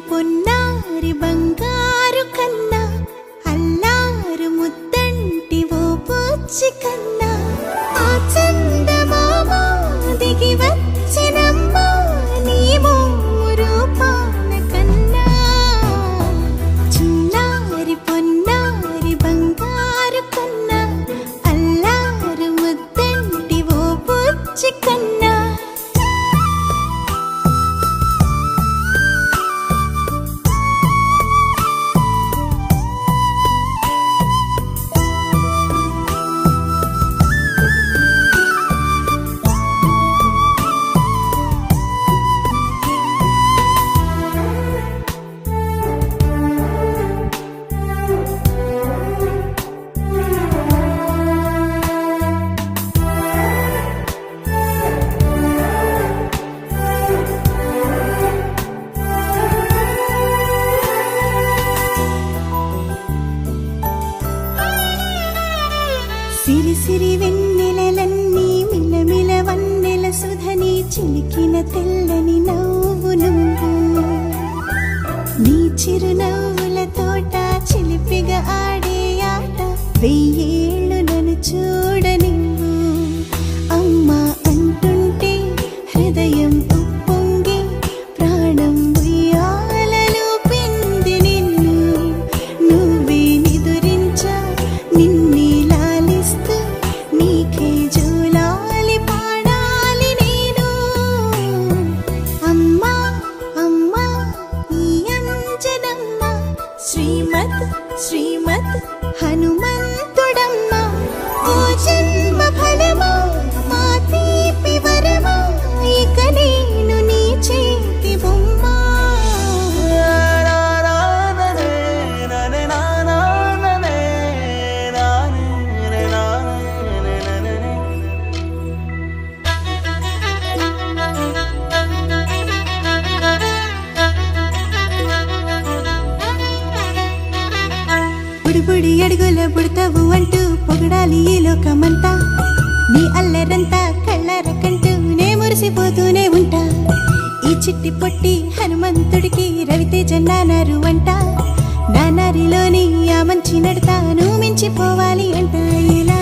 పొన్నారి బంగారు కన్నా అల్లారు ముద్దంటి ఓ పూచి కన్నా ఆ చందమామ దిగి వచ్చినమ్మా నీ రూపాన కన్నా చిన్నారి పొన్నారి బంగారు కన్నా అల్లారు ముద్దంటి ఓ పూచి కన్నా సిరి సిరి వెన్నెలలన్నీ మిలమిల వన్నెల సుధని చిలికిన తెల్లని నవ్వు నువ్వు నీ చిరునవ్వుల తోట చిలిపిగా ఆడే ఆట వెయ్యేళ్ళు నన్ను చూడనివ్వు అమ్మా అంటుంటే హృదయం ఉప్పొంగి ప్రాణం ఉయ్యాలలో పిండి నిన్ను నువ్వే నిదురించా నిన్నే నీకే జూలాలి పాడాలి నేను అమ్మా అమ్మా ఈ అంజనమ్మ శ్రీమత్ శ్రీమత్ హనుమంతుడమ్మ ఓ జన్మ ఫలమా మా తీపి వరమా ఇక నేను నీ చేతి బొమ్మ బుడి అడుగుల బుడతావు అంటూ పొగడాలి ఈ లోకమంతా నీ అల్లరంతా కళ్ళరకంటూ నే మురిసిపోతూనే ఉంటా ఈ చిట్టి పొట్టి హనుమంతుడికి రవితేజ నానారు అంట నానారిలోని ఆ మంచి నడతాను మించిపోవాలి అంట ఇలా